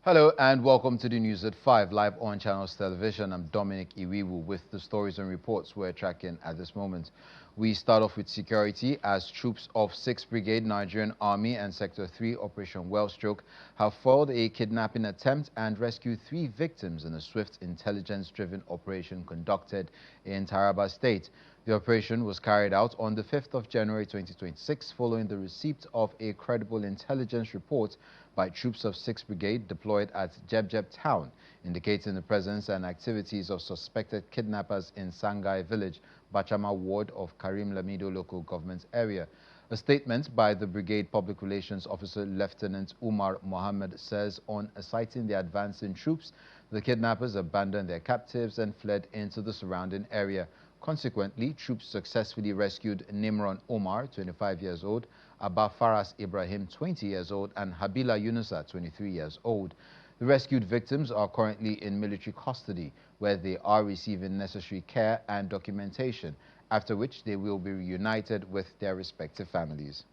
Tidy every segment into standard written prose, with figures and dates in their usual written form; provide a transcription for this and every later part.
Hello and welcome to the news at 5 live on Channels Television. I'm Dominic Iwiwu with the stories and reports we're tracking at this moment. We start off with security as troops of 6th Brigade Nigerian Army and Sector 3 Operation Wellstroke have foiled a kidnapping attempt and rescued 3 victims in a swift intelligence-driven operation conducted in Taraba State. The operation was carried out on the 5th of January 2026 following the receipt of a credible intelligence report by troops of 6th Brigade deployed at Jebjeb town, indicating the presence and activities of suspected kidnappers in Sangai village, Bachama ward of Karim Lamido local government area. A statement by the Brigade Public Relations Officer Lieutenant Umar Mohammed says on citing the advancing troops, the kidnappers abandoned their captives and fled into the surrounding area. Consequently, troops successfully rescued Nimron Omar, 25 years old, Abba Faras Ibrahim, 20 years old, and Habila Yunusa, 23 years old. The rescued victims are currently in military custody, where they are receiving necessary care and documentation, after which they will be reunited with their respective families.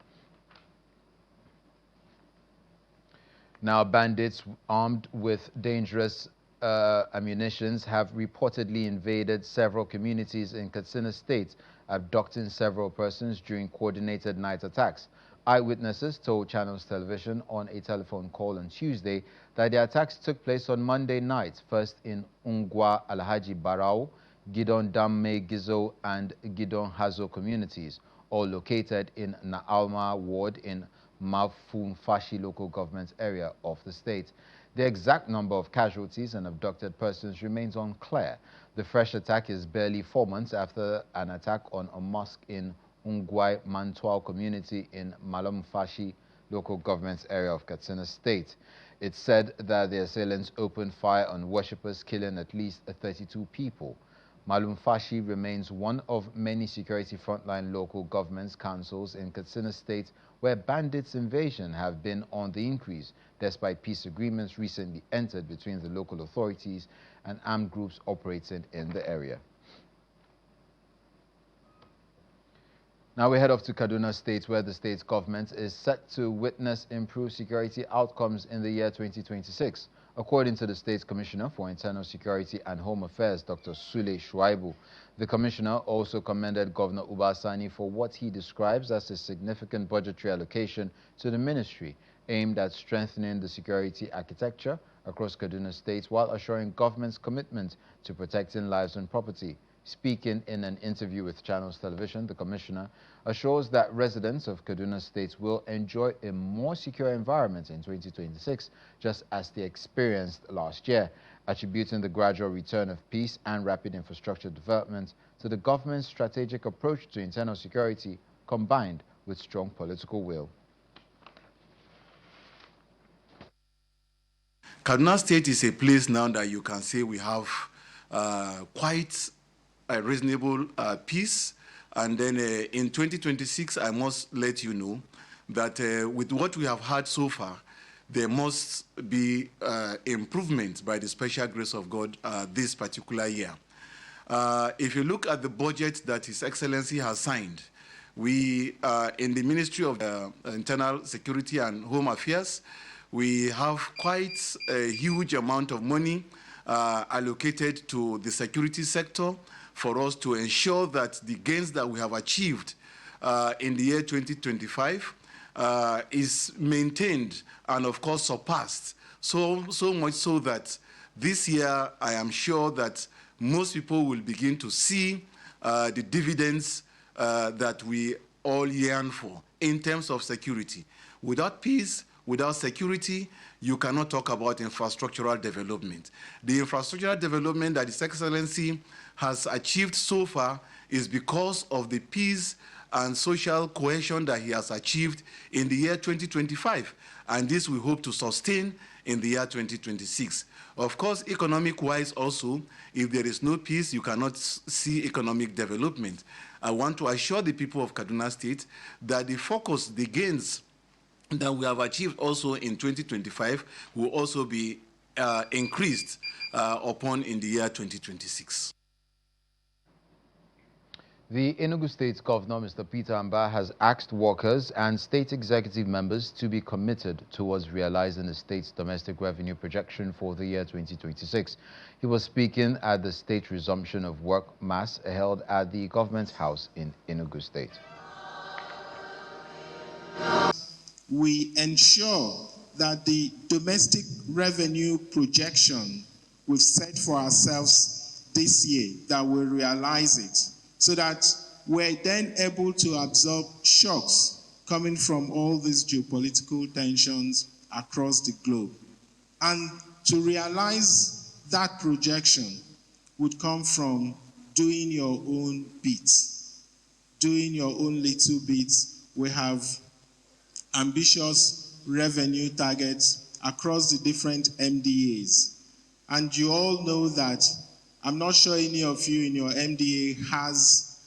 Now, bandits armed with dangerous ammunitions have reportedly invaded several communities in Katsina State, abducting several persons during coordinated night attacks. Eyewitnesses told Channels Television on a telephone call on Tuesday that the attacks took place on Monday night, first in Ungwa Alhaji Barao, Gidon Damme Gizo, and Gidon Hazo communities, all located in Naalma ward in Mafum Fashi local government area of the state. The exact number of casualties and abducted persons remains unclear. The fresh attack is barely 4 months after an attack on a mosque in Ungwai Mantwal community in Malumfashi local government area of Katsina State. It said that the assailants opened fire on worshippers, killing at least 32 people. Malumfashi remains one of many security frontline local governments councils in Katsina State where bandits' invasion have been on the increase, despite peace agreements recently entered between the local authorities and armed groups operating in the area. Now we head off to Kaduna State, where the state's government is set to witness improved security outcomes in the year 2026. According to the state's Commissioner for Internal Security and Home Affairs, Dr. Sule Shuaibu, the commissioner also commended Governor Ubasani for what he describes as a significant budgetary allocation to the ministry aimed at strengthening the security architecture across Kaduna State while assuring government's commitment to protecting lives and property. Speaking in an interview with Channels Television, the commissioner assures that residents of Kaduna State will enjoy a more secure environment in 2026, just as they experienced last year, attributing the gradual return of peace and rapid infrastructure development to the government's strategic approach to internal security combined with strong political will. Kaduna State is a place now that you can say we have quite a reasonable peace. And then in 2026, I must let you know that with what we have had so far, there must be improvement by the special grace of God this particular year. If you look at the budget that His Excellency has signed, we, in the Ministry of Internal Security and Home Affairs, we have quite a huge amount of money allocated to the security sector for us to ensure that the gains that we have achieved in the year 2025 is maintained and, of course, surpassed. So much so that this year, I am sure that most people will begin to see the dividends that we all yearn for in terms of security. Without peace, without security, you cannot talk about infrastructural development. The infrastructural development that His Excellency has achieved so far is because of the peace and social cohesion that he has achieved in the year 2025. And this we hope to sustain in the year 2026. Of course, economic-wise also, if there is no peace, you cannot see economic development. I want to assure the people of Kaduna State that the focus, the gains that we have achieved also in 2025 will also be increased upon in the year 2026. The Enugu State Governor, Mr. Peter Amba, has asked workers and state executive members to be committed towards realizing the state's domestic revenue projection for the year 2026. He was speaking at the state resumption of work mass held at the government house in Enugu State. We ensure that the domestic revenue projection we've set for ourselves this year, that we realize it, so that we're then able to absorb shocks coming from all these geopolitical tensions across the globe. And to realize that projection would come from doing your own bits, doing your own little bits. We have ambitious revenue targets across the different MDAs. And you all know that, I'm not sure any of you in your MDA has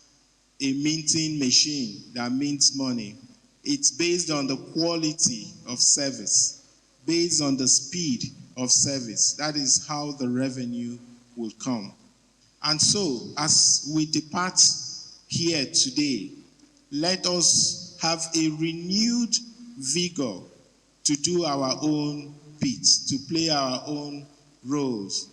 a minting machine that mints money. It's based on the quality of service, based on the speed of service. That is how the revenue will come. And so, as we depart here today, let us have a renewed vigor to do our own bits, to play our own roles.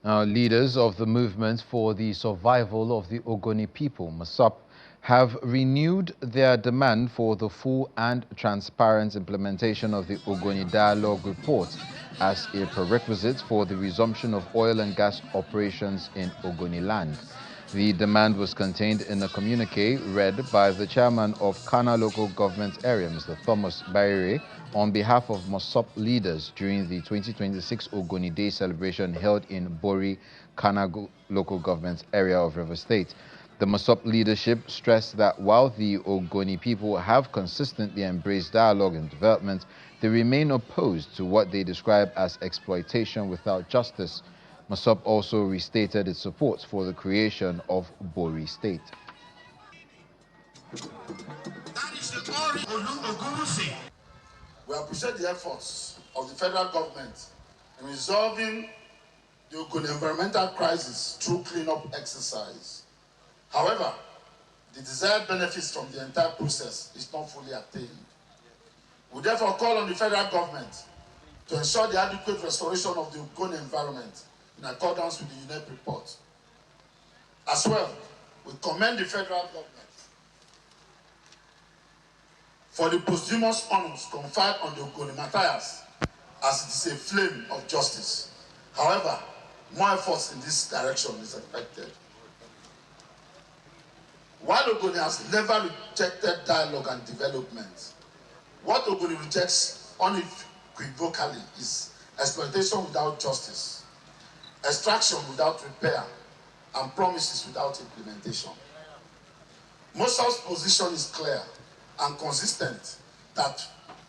Now, leaders of the movement for the survival of the Ogoni people, MASOP, have renewed their demand for the full and transparent implementation of the Ogoni Dialogue Report as a prerequisite for the resumption of oil and gas operations in Ogoni land. The demand was contained in a communique read by the chairman of Kana local government area, Mr. Thomas Baire, on behalf of MASOP leaders during the 2026 Ogoni Day celebration held in Bori, Kana local government area of River State. The MASOP leadership stressed that while the Ogoni people have consistently embraced dialogue and development, they remain opposed to what they describe as exploitation without justice. MASOP also restated its support for the creation of Bori State. That is the glory of Ogunusi. We appreciate the efforts of the federal government in resolving the Ogoni environmental crisis through cleanup exercise. However, the desired benefits from the entire process is not fully attained. We therefore call on the federal government to ensure the adequate restoration of the Ogoni environment in accordance with the UNEP report. As well, we commend the federal government for the posthumous honors conferred on the Ogoni Matthias, as it is a flame of justice. However, more efforts in this direction is expected. While Ogoni has never rejected dialogue and development, what Ogoni rejects unequivocally is exploitation without justice, extraction without repair, and promises without implementation. MOSOP's position is clear and consistent that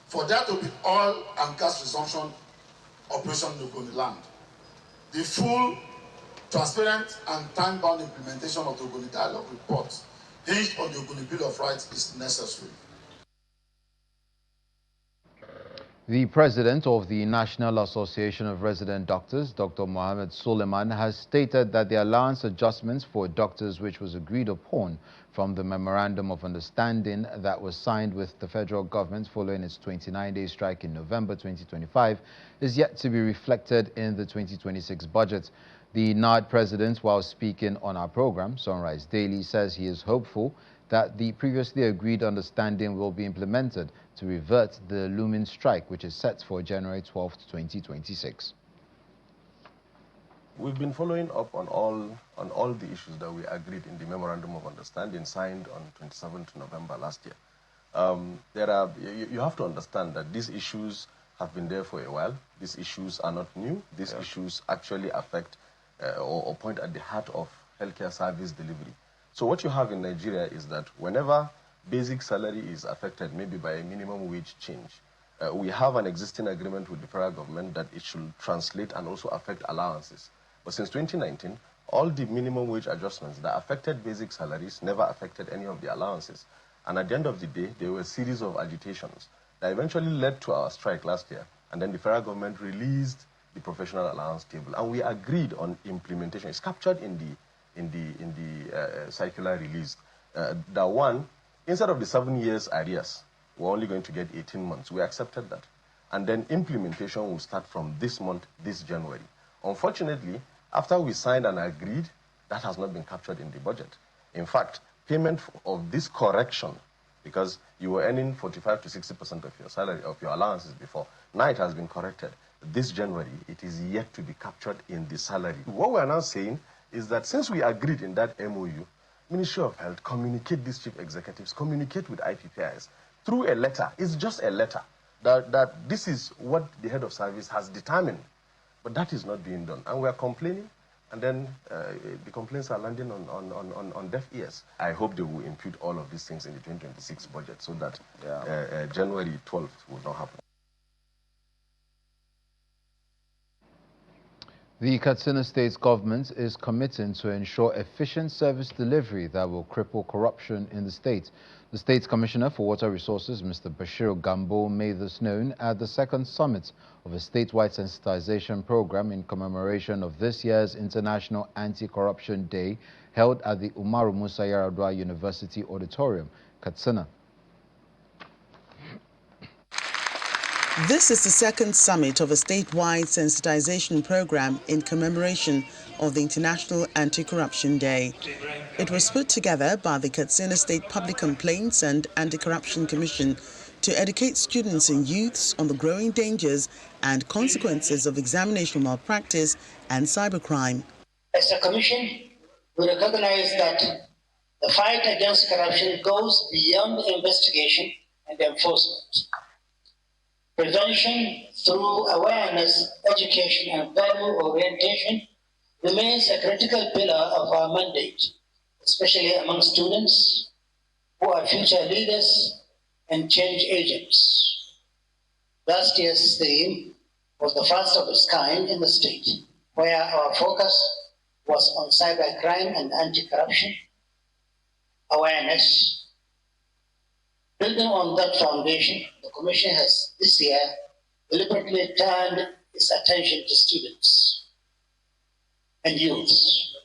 for there to be oil and gas resumption operation in Ogoni land, the full, transparent, and time-bound implementation of the Ogoni Dialogue Report hinged on the Ogoni Bill of Rights is necessary. The president of the National Association of Resident Doctors, Dr. Mohammed Suleiman, has stated that the allowance adjustments for doctors, which was agreed upon from the Memorandum of Understanding that was signed with the federal government following its 29-day strike in November 2025, is yet to be reflected in the 2026 budget. The NARD president, while speaking on our program, Sunrise Daily, says he is hopeful that the previously agreed understanding will be implemented to revert the looming strike, which is set for January 12, 2026. We've been following up on all the issues that we agreed in the Memorandum of Understanding signed on 27th November last year. You have to understand that these issues have been there for a while. These issues are not new. These issues actually affect or point at the heart of healthcare service delivery. So what you have in Nigeria is that whenever basic salary is affected, maybe by a minimum wage change, we have an existing agreement with the federal government that it should translate and also affect allowances. But since 2019, all the minimum wage adjustments that affected basic salaries never affected any of the allowances. And at the end of the day, there were a series of agitations that eventually led to our strike last year. And then the federal government released the professional allowance table, and we agreed on implementation. It's captured in the circular release. That one, instead of the 7 years arrears, we're only going to get 18 months. We accepted that. And then implementation will start from this month, this January. Unfortunately, after we signed and agreed, that has not been captured in the budget. In fact, payment of this correction, because you were earning 45 to 60% of your salary, of your allowances before, now it has been corrected. This January, it is yet to be captured in the salary. What we are now saying is that since we agreed in that MOU, Ministry of Health, communicate these chief executives, communicate with IPPIs through a letter. It's just a letter that this is what the head of service has determined. But that is not being done. And we are complaining, and then the complaints are landing on deaf ears. I hope they will impute all of these things in the 2026 budget so that January 12th will not happen. The Katsina State government is committing to ensure efficient service delivery that will cripple corruption in the state. The State's Commissioner for Water Resources, Mr. Bashir Gambo, made this known at the second summit of a statewide sensitization program in commemoration of this year's International Anti-Corruption Day held at the Umaru Musa Yar'Adua University Auditorium, Katsina. This is the second summit of a statewide sensitization program in commemoration of the International Anti-Corruption Day. It was put together by the Katsina State Public Complaints and Anti-Corruption Commission to educate students and youths on the growing dangers and consequences of examination malpractice and cybercrime. As a commission, we recognize that the fight against corruption goes beyond investigation and enforcement. Prevention through awareness, education, and value orientation remains a critical pillar of our mandate, especially among students who are future leaders and change agents. Last year's theme was the first of its kind in the state, where our focus was on cybercrime and anti-corruption awareness. Building on that foundation, the Commission has this year deliberately turned its attention to students and youths,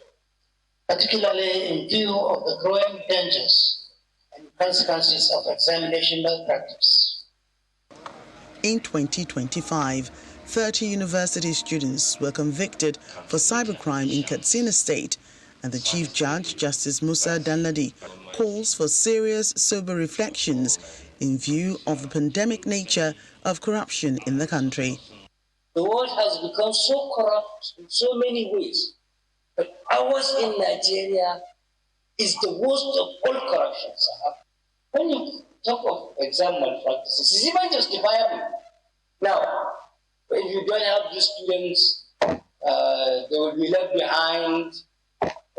particularly in view of the growing dangers and consequences of examination malpractice. In 2025, 30 university students were convicted for cybercrime in Katsina State, and the Chief Judge, Justice Musa Danladi, calls for serious, sober reflections in view of the pandemic nature of corruption in the country. The world has become so corrupt in so many ways, but ours in Nigeria is the worst of all corruptions. When you talk of exam malpractice, it's even justifiable. Now, if you don't have these students, they will be left behind.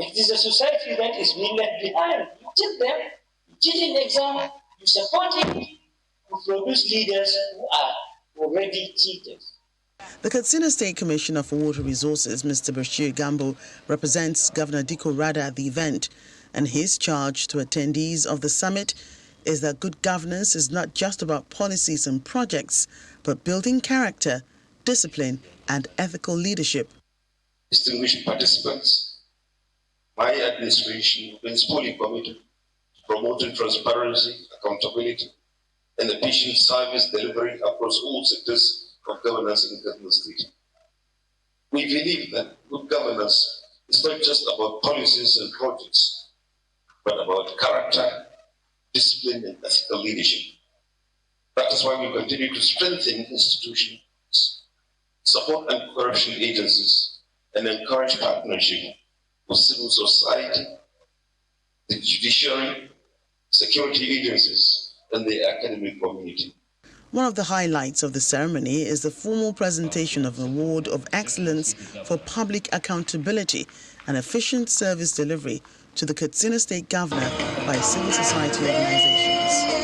It is a society that is being left behind. You take them, you teach an exam, you support it, you produce leaders who are already cheated. The Katsina State Commissioner for Water Resources, Mr. Bashir Gambo, represents Governor Diko Rada at the event, and his charge to attendees of the summit is that good governance is not just about policies and projects, but building character, discipline, and ethical leadership. Distinguished participants, my administration is fully committed to promoting transparency, accountability, and efficient service delivery across all sectors of governance in Katsina State. We believe that good governance is not just about policies and projects, but about character, discipline, and ethical leadership. That is why we continue to strengthen institutions, support anti-corruption agencies, and encourage partnership with civil society, the judiciary, security agencies, and the academic community. One of the highlights of the ceremony is the formal presentation of an award of excellence for public accountability and efficient service delivery to the Katsina State Governor by civil society organizations.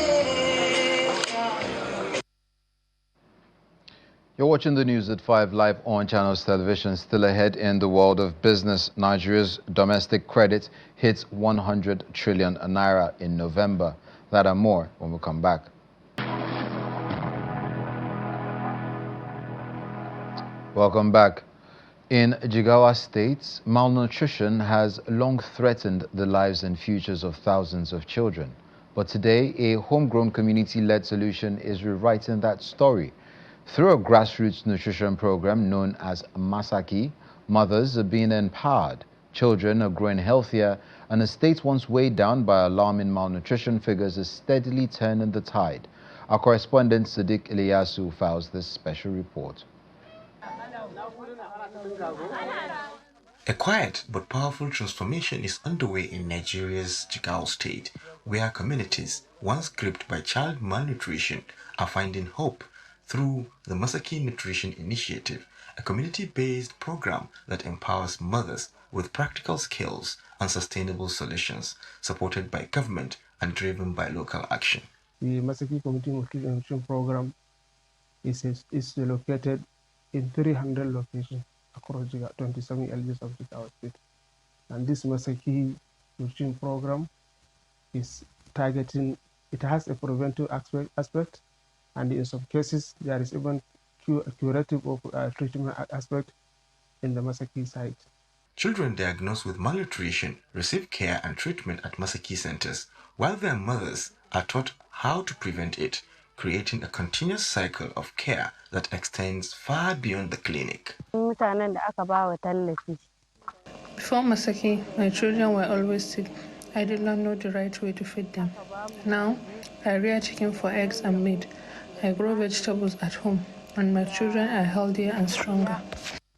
You're watching the news at 5 live on Channels Television. Still ahead in the world of business, Nigeria's domestic credit hits 100 trillion naira in November. That and more when we come back. Welcome back. In Jigawa State, malnutrition has long threatened the lives and futures of thousands of children. But today, a homegrown community-led solution is rewriting that story. Through a grassroots nutrition program known as Masaki, mothers are being empowered, children are growing healthier, and a state once weighed down by alarming malnutrition figures is steadily turning the tide. Our correspondent Sadiq Ilyasu files this special report. A quiet but powerful transformation is underway in Nigeria's Jigawa state, where communities once gripped by child malnutrition are finding hope through the Masaki Nutrition Initiative, a community-based program that empowers mothers with practical skills and sustainable solutions, supported by government and driven by local action. The Masaki Community Nutrition Program is located in 300 locations across 27 LGs of Jigawa State. And this Masaki Nutrition Program is targeting, it has a preventive aspect, and in some cases there is even curative or treatment aspect in the Masaki site. Children diagnosed with malnutrition receive care and treatment at Masaki centers, while their mothers are taught how to prevent it, creating a continuous cycle of care that extends far beyond the clinic. Before Masaki, my children were always sick. I did not know the right way to feed them. Now, I rear chicken for eggs and meat. I grow vegetables at home, and my children are healthier and stronger.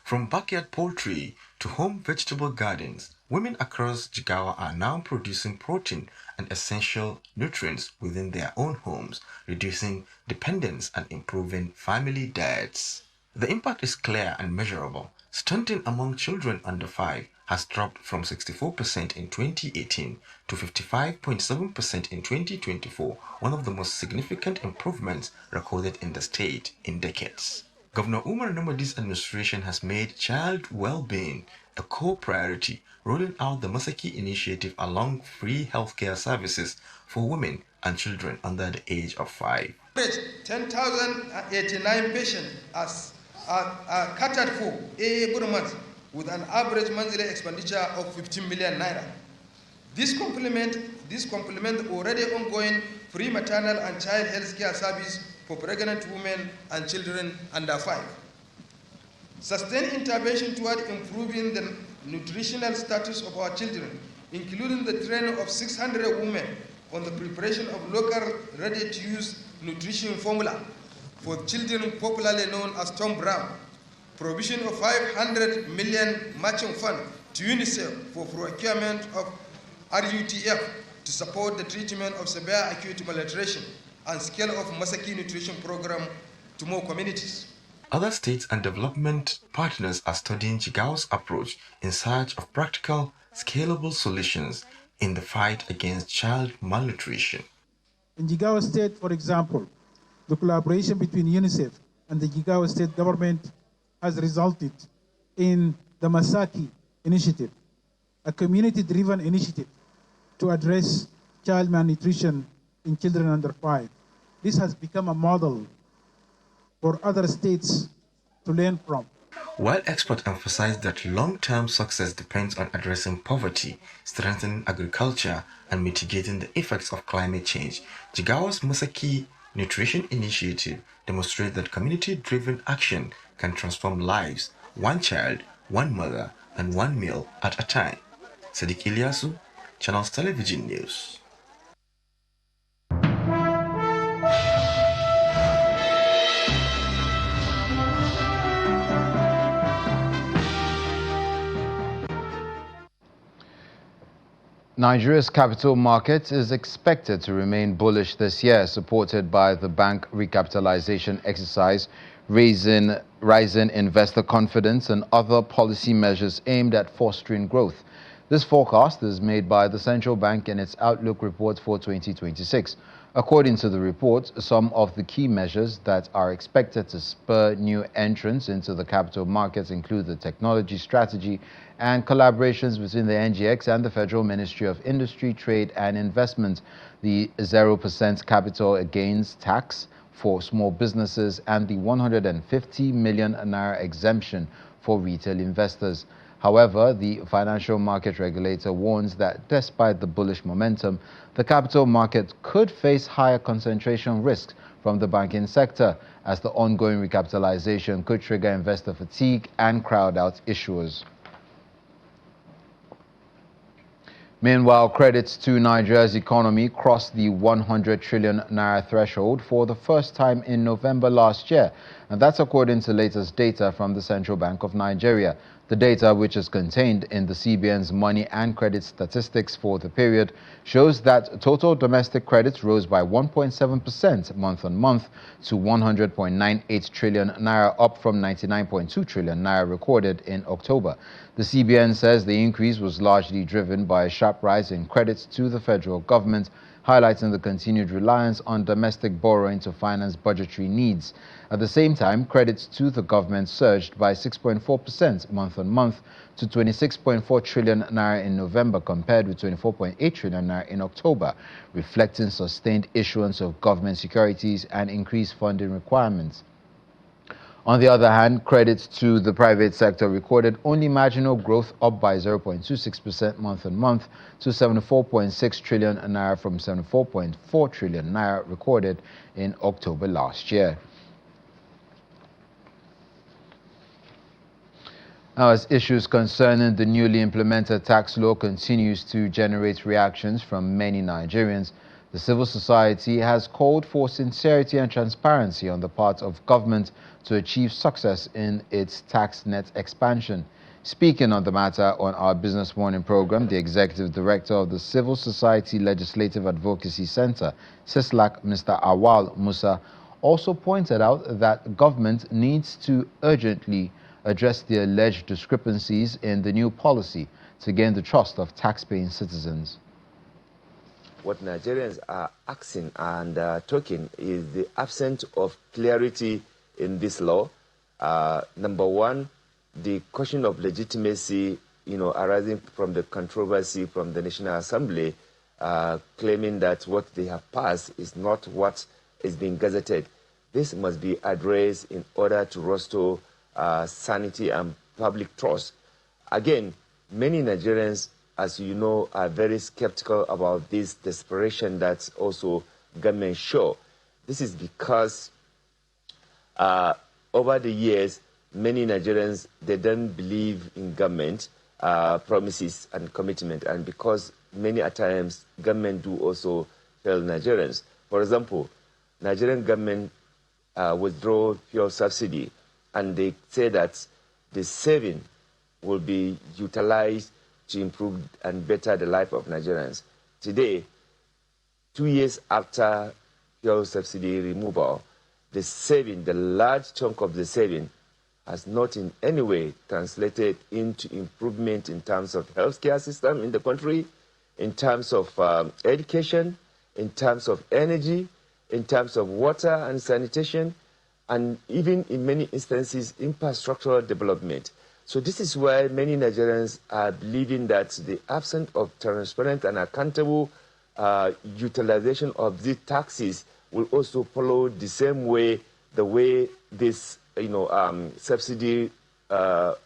From backyard poultry to home vegetable gardens, women across Jigawa are now producing protein and essential nutrients within their own homes, reducing dependence and improving family diets. The impact is clear and measurable. Stunting among children under 5 has dropped from 64% in 2018 to 55.7% in 2024, one of the most significant improvements recorded in the state in decades. Governor Umar Namadi's administration has made child well-being a core priority, rolling out the Masaki initiative along free healthcare services for women and children under the age of 5. 10,089 patients are catered for every month with an average monthly expenditure of 15 million naira. This complement already ongoing free maternal and child health care service for pregnant women and children under 5. Sustained intervention toward improving the nutritional status of our children, including the training of 600 women on the preparation of local ready-to-use nutrition formula for children popularly known as Tom Brown, provision of 500 million matching fund to UNICEF for procurement of RUTF to support the treatment of severe acute malnutrition, and scale of Masaki nutrition program to more communities. Other states and development partners are studying Jigawa's approach in search of practical, scalable solutions in the fight against child malnutrition. In Jigawa State, for example, the collaboration between UNICEF and the Jigawa State government has resulted in the Masaki Initiative, a community-driven initiative to address child malnutrition in children under 5. This has become a model for other states to learn from. While experts emphasize that long-term success depends on addressing poverty, strengthening agriculture, and mitigating the effects of climate change, Jigawa's Masaki Nutrition Initiative demonstrates that community-driven action can transform lives, one child, one mother, and one meal at a time. Sadiq Ilyasu, Channels Television News. Nigeria's capital market is expected to remain bullish this year, supported by the bank recapitalization exercise, rising investor confidence, and other policy measures aimed at fostering growth. This forecast is made by the central bank in its Outlook report for 2026. According to the report, some of the key measures that are expected to spur new entrants into the capital markets include the technology strategy and collaborations between the NGX and the Federal Ministry of Industry, Trade and Investment, the 0% capital gains tax, for small businesses and the 150 million naira exemption for retail investors. However, the financial market regulator warns that despite the bullish momentum, the capital market could face higher concentration risks from the banking sector, as the ongoing recapitalization could trigger investor fatigue and crowd out issuers. Meanwhile, credits to Nigeria's economy crossed the 100 trillion naira threshold for the first time in November last year, and that's according to latest data from the Central Bank of Nigeria. The data, which is contained in the CBN's money and credit statistics for the period, shows that total domestic credits rose by 1.7% month-on-month to 100.98 trillion naira, up from 99.2 trillion naira recorded in October. The CBN says the increase was largely driven by a sharp rise in credits to the federal government, highlighting the continued reliance on domestic borrowing to finance budgetary needs. At the same time, credits to the government surged by 6.4% month-on-month to 26.4 trillion naira in November, compared with 24.8 trillion naira in October, reflecting sustained issuance of government securities and increased funding requirements. On the other hand, credits to the private sector recorded only marginal growth, up by 0.26% month-on-month to 74.6 trillion naira from 74.4 trillion naira recorded in October last year. Now, as issues concerning the newly implemented tax law continues to generate reactions from many Nigerians, the civil society has called for sincerity and transparency on the part of government to achieve success in its tax net expansion. Speaking on the matter on our Business Morning program, the Executive Director of the Civil Society Legislative Advocacy Center, CISLAC, Mr. Awal Musa, also pointed out that government needs to urgently address the alleged discrepancies in the new policy to gain the trust of tax-paying citizens. What Nigerians are asking and talking is the absence of clarity in this law. Number one, the question of legitimacy, arising from the controversy from the National Assembly, claiming that what they have passed is not what is being gazetted. This must be addressed in order to restore sanity and public trust. Again, many Nigerians, as you know, are very skeptical about this desperation that also government show. This is because over the years, many Nigerians, they don't believe in government promises and commitment, and because many at times government do also fail Nigerians. For example, Nigerian government withdraw fuel subsidy, and they say that the saving will be utilized to improve and better the life of Nigerians. Today, 2 years after fuel subsidy removal, the saving, the large chunk of the saving, has not in any way translated into improvement in terms of healthcare system in the country, in terms of education, in terms of energy, in terms of water and sanitation, and even in many instances, infrastructural development. So this is why many Nigerians are believing that the absence of transparent and accountable utilization of these taxes will also follow the same way, the way this subsidy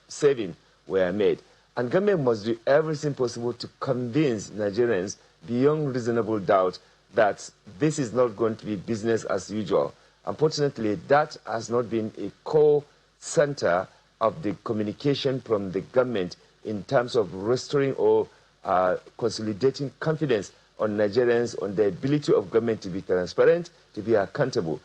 saving were made. And government must do everything possible to convince Nigerians beyond reasonable doubt that this is not going to be business as usual. Unfortunately, that has not been a core center of the communication from the government in terms of restoring or consolidating confidence on Nigerians, on the ability of government to be transparent, to be accountable.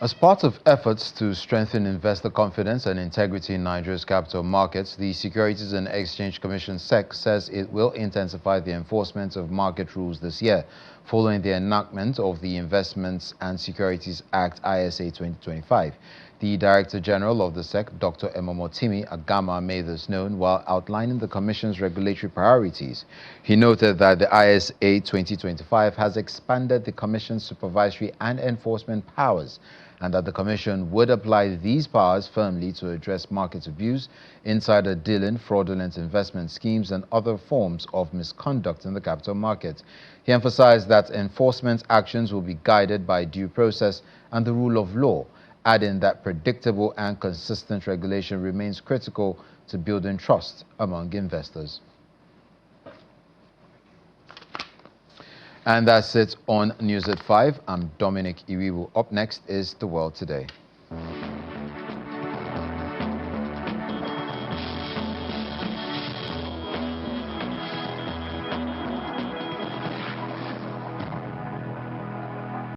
As part of efforts to strengthen investor confidence and integrity in Nigeria's capital markets, the Securities and Exchange Commission (SEC) says it will intensify the enforcement of market rules this year, following the enactment of the Investments and Securities Act (ISA) 2025. The Director General of the SEC, Dr. Emomotimi Agama, made this known while outlining the Commission's regulatory priorities. He noted that the ISA 2025 has expanded the Commission's supervisory and enforcement powers, and that the Commission would apply these powers firmly to address market abuse, insider dealing, fraudulent investment schemes, and other forms of misconduct in the capital market. He emphasized that enforcement actions will be guided by due process and the rule of law, adding that predictable and consistent regulation remains critical to building trust among investors. And that's it on News at 5. I'm Dominic Iwiwu. Up next is The World Today.